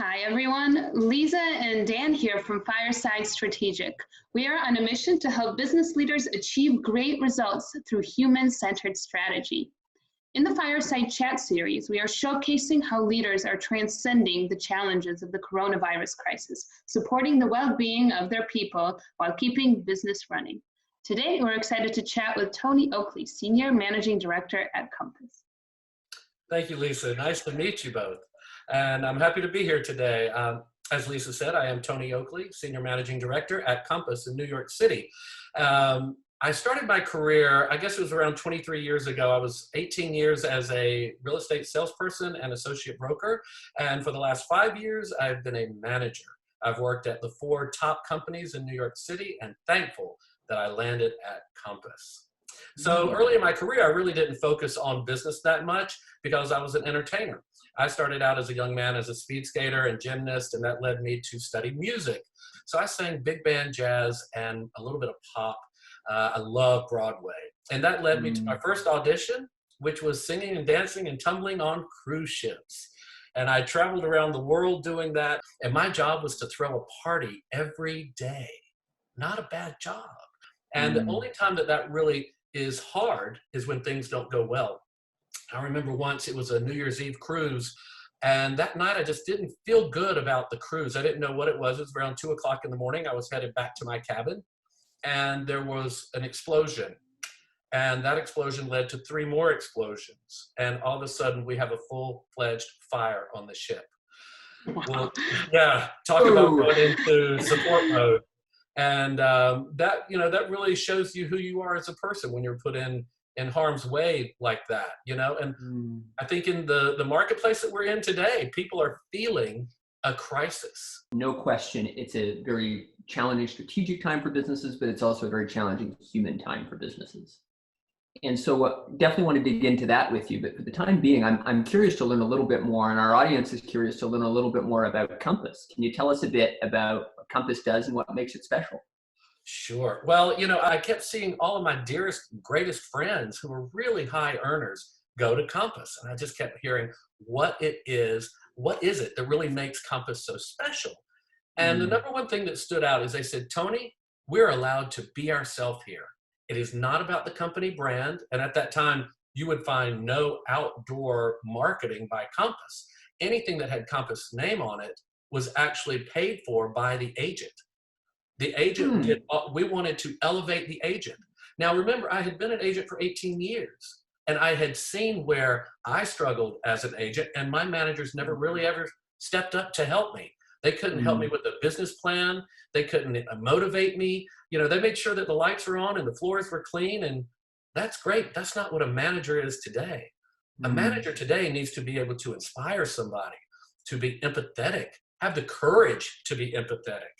Hi everyone, Lisa and Dan here from Fireside Strategic. We are on a mission to help business leaders achieve great results through human-centered strategy. In the Fireside Chat series, we are showcasing how leaders are transcending the challenges of the coronavirus crisis, supporting the well-being of their people while keeping business running. Today, we're excited to chat with Tony Oakley, Senior Managing Director at Compass. Thank you, Lisa. Nice to meet you both. And I'm happy to be here today. As Lisa said, I am Tony Oakley, Senior Managing Director at Compass in New York City. I started my career, I guess it was around 23 years ago. I was 18 years as a real estate salesperson and associate broker. And for the last 5 years, I've been a manager. I've worked at the 4 top companies in New York City and thankful that I landed at Compass. So early in my career, I really didn't focus on business that much because I was an entertainer. I started out as a young man as a speed skater and gymnast, and that led me to study music. So I sang big band jazz and a little bit of pop. I love Broadway. And that led me to my first audition, which was singing and dancing and tumbling on cruise ships. And I traveled around the world doing that. And my job was to throw a party every day. Not a bad job. And the only time that really is hard is when things don't go well. I remember once it was a New Year's Eve cruise, and that night I just didn't feel good about the cruise. I didn't know what it was. It was around 2 o'clock in the morning. I was headed back to my cabin, and there was an explosion. And that explosion led to 3 more explosions. And all of a sudden, we have a full-fledged fire on the ship. Wow. Well, yeah, talk about going into support mode. And that really shows you who you are as a person when you're put in harm's way like that, and I think in the marketplace that we're in today, people are feeling a crisis. No question, it's a very challenging strategic time for businesses, but it's also a very challenging human time for businesses. And so definitely want to dig into that with you, but for the time being, I'm curious to learn a little bit more, and our audience is curious to learn a little bit more about Compass. Can you tell us a bit about what Compass does and what makes it special? Sure. Well, I kept seeing all of my dearest, greatest friends who were really high earners go to Compass. And I just kept hearing what is it that really makes Compass so special? And the number one thing that stood out is they said, Tony, we're allowed to be ourselves here. It is not about the company brand. And at that time, you would find no outdoor marketing by Compass. Anything that had Compass name on it was actually paid for by the agent. The agent we wanted to elevate the agent. Now, remember, I had been an agent for 18 years, and I had seen where I struggled as an agent, and my managers never really ever stepped up to help me. They couldn't help me with the business plan. They couldn't motivate me. They made sure that the lights were on and the floors were clean, and that's great. That's not what a manager is today. A manager today needs to be able to inspire somebody, to be empathetic, have the courage to be empathetic.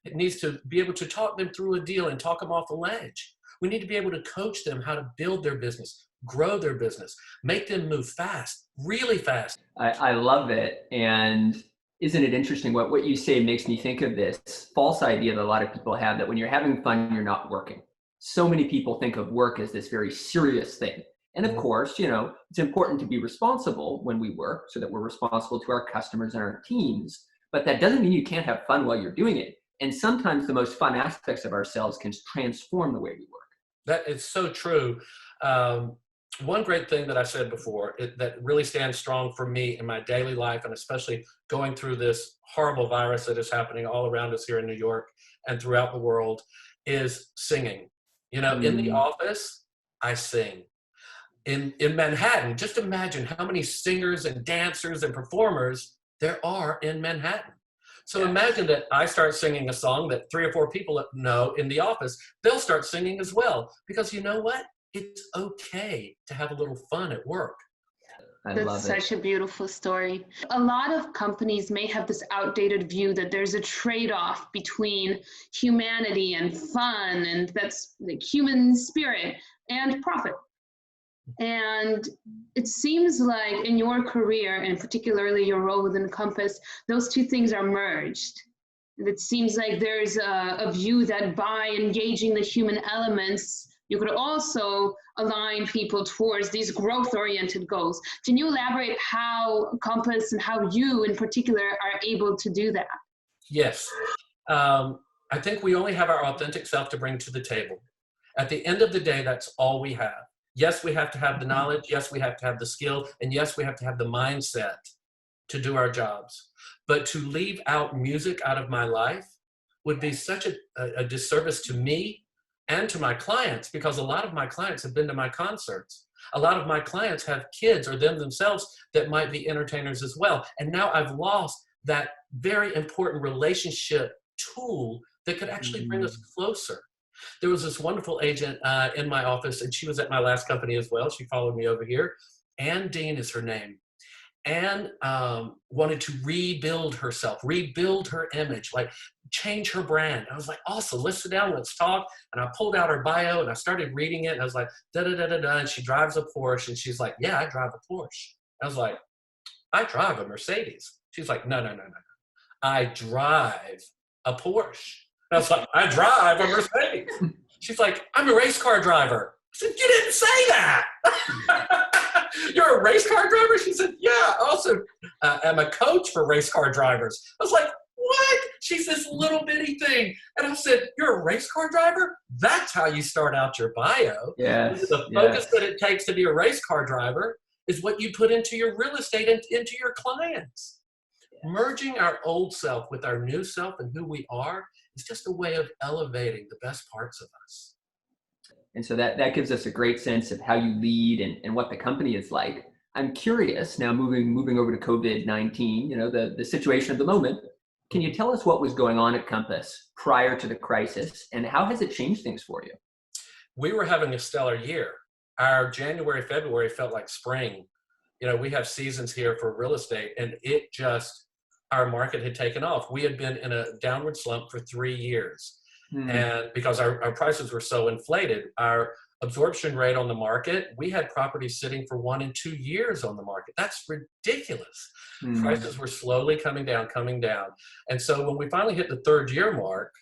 It needs to be able to talk them through a deal and talk them off the ledge. We need to be able to coach them how to build their business, grow their business, make them move fast, really fast. I love it. And isn't it interesting? What you say makes me think of this false idea that a lot of people have, that when you're having fun, you're not working. So many people think of work as this very serious thing. And of course, it's important to be responsible when we work so that we're responsible to our customers and our teams. But that doesn't mean you can't have fun while you're doing it. And sometimes the most fun aspects of ourselves can transform the way we work. That is so true. One great thing that I said before that really stands strong for me in my daily life, and especially going through this horrible virus that is happening all around us here in New York and throughout the world, is singing. In the office, I sing. In Manhattan, just imagine how many singers and dancers and performers there are in Manhattan. So imagine that I start singing a song that 3 or 4 people know in the office. They'll start singing as well, because you know what? It's okay to have a little fun at work. That's such a beautiful story. A lot of companies may have this outdated view that there's a trade-off between humanity and fun, and that's the human spirit and profit. And it seems like in your career, and particularly your role within Compass, those 2 things are merged. It seems like there's a view that by engaging the human elements, you could also align people towards these growth-oriented goals. Can you elaborate how Compass and how you in particular are able to do that? Yes. I think we only have our authentic self to bring to the table. At the end of the day, that's all we have. Yes, we have to have the knowledge. Yes, we have to have the skill. And yes, we have to have the mindset to do our jobs. But to leave out music out of my life would be such a disservice to me and to my clients, because a lot of my clients have been to my concerts. A lot of my clients have kids or them themselves that might be entertainers as well. And now I've lost that very important relationship tool that could actually bring us closer. There was this wonderful agent in my office, and she was at my last company as well. She followed me over here. Ann Dean is her name. Anne wanted to rebuild herself, rebuild her image, like change her brand. I was like, awesome, let's sit down, let's talk. And I pulled out her bio and I started reading it. And I was like, da-da-da-da-da. And she drives a Porsche. And she's like, yeah, I drive a Porsche. I was like, I drive a Mercedes. She's like, no. I drive a Porsche. And I was like, I drive a Mercedes. She's like, I'm a race car driver. I said, you didn't say that. You're a race car driver? She said, yeah, also I'm a coach for race car drivers. I was like, what? She's this little bitty thing. And I said, you're a race car driver? That's how you start out your bio. Yes. The focus that it takes to be a race car driver is what you put into your real estate and into your clients. Merging our old self with our new self and who we are is just a way of elevating the best parts of us. And so that gives us a great sense of how you lead and what the company is like. I'm curious now, moving over to COVID-19, the situation of the moment. Can you tell us what was going on at Compass prior to the crisis, and how has it changed things for you? We were having a stellar year. Our January, February felt like spring. We have seasons here for real estate, and our market had taken off. We had been in a downward slump for 3 years. And because our prices were so inflated, our absorption rate on the market, we had properties sitting for 1 and 2 years on the market. That's ridiculous. Prices were slowly coming down. And so when we finally hit the 3rd year mark,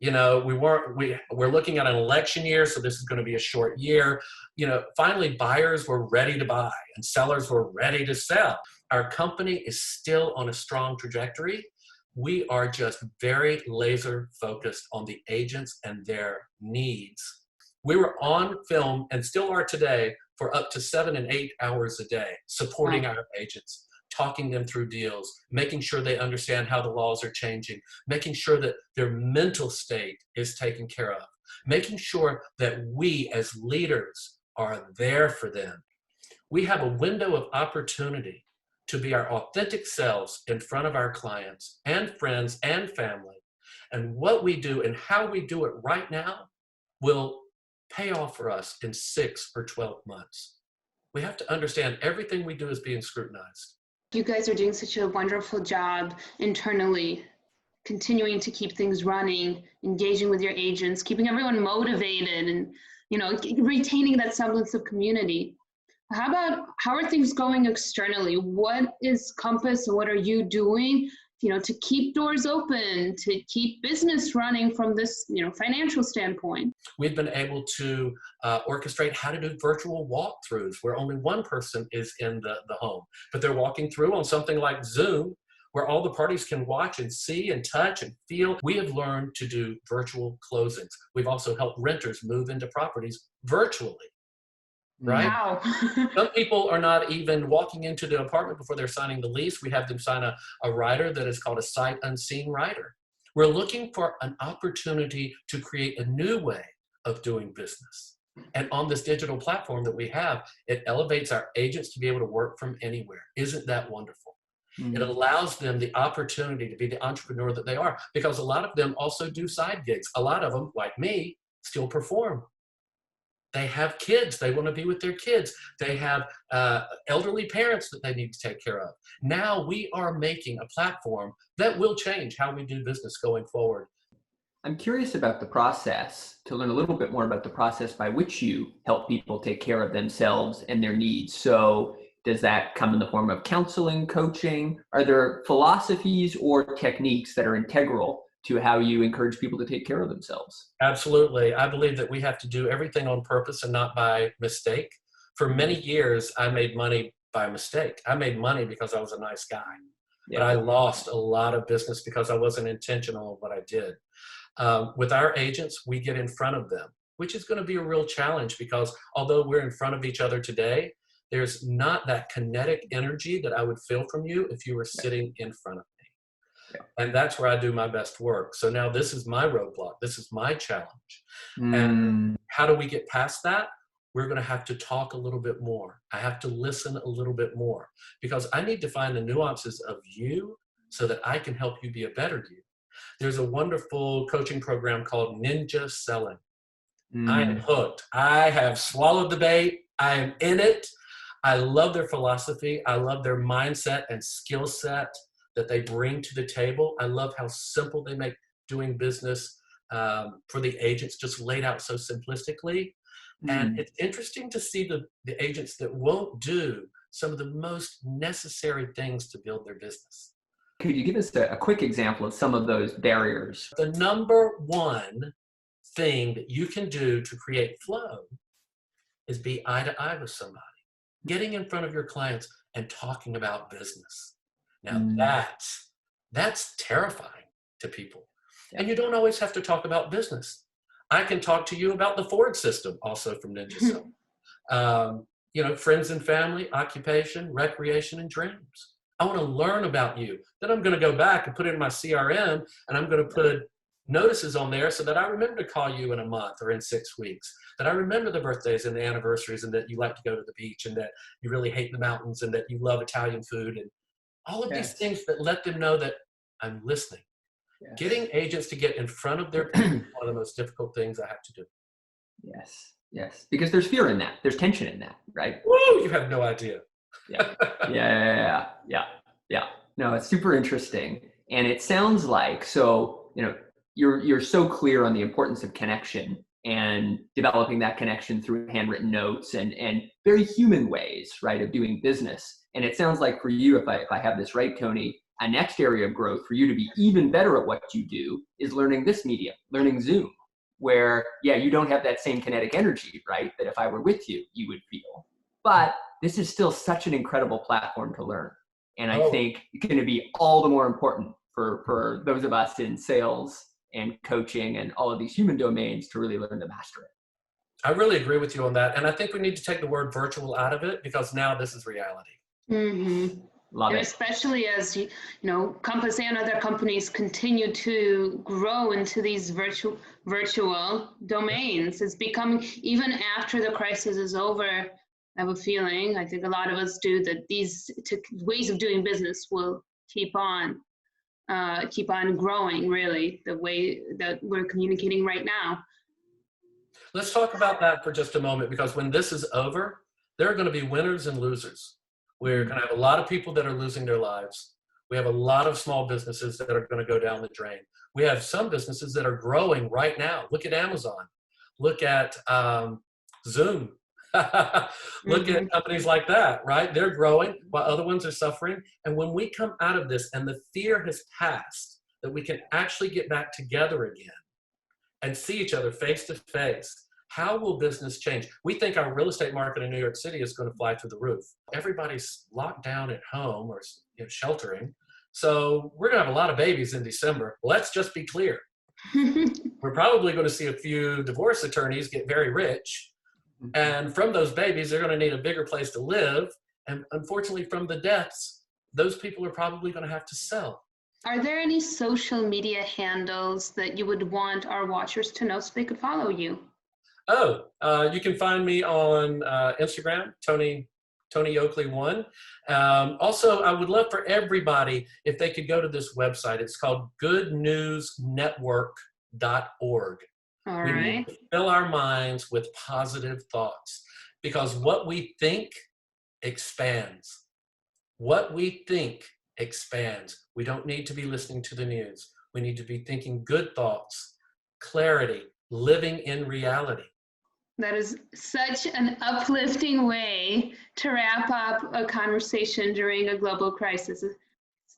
we're looking at an election year, so this is going to be a short year. Finally buyers were ready to buy and sellers were ready to sell. Our company is still on a strong trajectory. We are just very laser focused on the agents and their needs. We were on film and still are today for up to 7 and 8 hours a day, supporting our agents, talking them through deals, making sure they understand how the laws are changing, making sure that their mental state is taken care of, making sure that we as leaders are there for them. We have a window of opportunity to be our authentic selves in front of our clients and friends and family. And what we do and how we do it right now will pay off for us in 6 or 12 months. We have to understand everything we do is being scrutinized. You guys are doing such a wonderful job internally, continuing to keep things running, engaging with your agents, keeping everyone motivated and, retaining that semblance of community. How are things going externally? What is Compass and what are you doing, to keep doors open, to keep business running from this, financial standpoint? We've been able to orchestrate how to do virtual walkthroughs where only one person is in the home, but they're walking through on something like Zoom where all the parties can watch and see and touch and feel. We have learned to do virtual closings. We've also helped renters move into properties virtually. Right? Wow. Some people are not even walking into the apartment before they're signing the lease. We have them sign a rider that is called a sight unseen rider. We're looking for an opportunity to create a new way of doing business. And on this digital platform that we have, it elevates our agents to be able to work from anywhere. Isn't that wonderful? It allows them the opportunity to be the entrepreneur that they are, because a lot of them also do side gigs. A lot of them, like me, still perform. They have kids. They want to be with their kids. They have elderly parents that they need to take care of. Now we are making a platform that will change how we do business going forward. I'm curious about the process, to learn a little bit more about the process by which you help people take care of themselves and their needs. So does that come in the form of counseling, coaching? Are there philosophies or techniques that are integral to how you encourage people to take care of themselves. Absolutely. I believe that we have to do everything on purpose and not by mistake. For many years, I made money by mistake. I made money because I was a nice guy, but I lost a lot of business because I wasn't intentional in what I did. With our agents, we get in front of them, which is going to be a real challenge because although we're in front of each other today, there's not that kinetic energy that I would feel from you if you were sitting in front of me. And that's where I do my best work. So now this is my roadblock. This is my challenge. And how do we get past that? We're going to have to talk a little bit more. I have to listen a little bit more because I need to find the nuances of you so that I can help you be a better you. There's a wonderful coaching program called Ninja Selling. I am hooked. I have swallowed the bait. I am in it. I love their philosophy. I love their mindset and skill set that they bring to the table. I love how simple they make doing business for the agents, just laid out so simplistically. And it's interesting to see the agents that won't do some of the most necessary things to build their business. Could you give us a quick example of some of those barriers? The number one thing that you can do to create flow is be eye to eye with somebody, getting in front of your clients and talking about business. Now that's terrifying to people. And you don't always have to talk about business. I can talk to you about the Ford system, also from Ninja Selling. Friends and family, occupation, recreation, and dreams. I want to learn about you. Then I'm going to go back and put it in my CRM, and I'm going to put notices on there so that I remember to call you in a month or in 6 weeks, that I remember the birthdays and the anniversaries and that you like to go to the beach and that you really hate the mountains and that you love Italian food and all of these things that let them know that I'm listening. Getting agents to get in front of their people is one of the most difficult things I have to do. Yes. Because there's fear in that. There's tension in that, right? Woo! You have no idea. Yeah. No, it's super interesting. And it sounds like, you're so clear on the importance of connection and developing that connection through handwritten notes and very human ways, right, of doing business. And it sounds like for you, if I have this right, Tony, a next area of growth for you to be even better at what you do is learning this medium, learning Zoom, where, you don't have that same kinetic energy, right, that if I were with you, you would feel. But this is still such an incredible platform to learn. And I think it's going to be all the more important for those of us in sales and coaching and all of these human domains to really learn to master it. I really agree with you on that. And I think we need to take the word virtual out of it because now this is reality. Love it. Especially as Compass and other companies continue to grow into these virtual domains. It's becoming, even after the crisis is over, I have a feeling, I think a lot of us do, that these ways of doing business will keep on growing, really, the way that we're communicating right now. Let's talk about that for just a moment, because when this is over, there are going to be winners and losers. We're going to have a lot of people that are losing their lives. We have a lot of small businesses that are going to go down the drain. We have some businesses that are growing right now. Look at Amazon. Look at Zoom. Look at companies like that, right? They're growing while other ones are suffering. And when we come out of this and the fear has passed, that we can actually get back together again and see each other face to face, how will business change? We think our real estate market in New York City is going to fly through the roof. Everybody's locked down at home or sheltering. So we're going to have a lot of babies in December. Let's just be clear. We're probably going to see a few divorce attorneys get very rich. And from those babies, they're going to need a bigger place to live. And unfortunately, from the deaths, those people are probably going to have to sell. Are there any social media handles that you would want our watchers to know so they could follow you? You can find me on Instagram, Tony Oakley 1. Also, I would love for everybody if they could go to this website. It's called goodnewsnetwork.org. All we right. need to fill our minds with positive thoughts, because what we think expands. What we think expands. We don't need to be listening to the news. We need to be thinking good thoughts, clarity, living in reality. That is such an uplifting way to wrap up a conversation during a global crisis. It's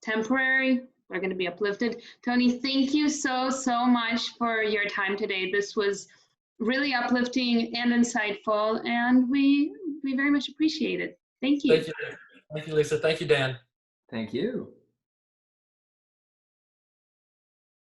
temporary, are going to be uplifted. Tony, thank you so, so much for your time today. This was really uplifting and insightful, and we very much appreciate it. Thank you. Thank you. Thank you, Lisa. Thank you, Dan. Thank you.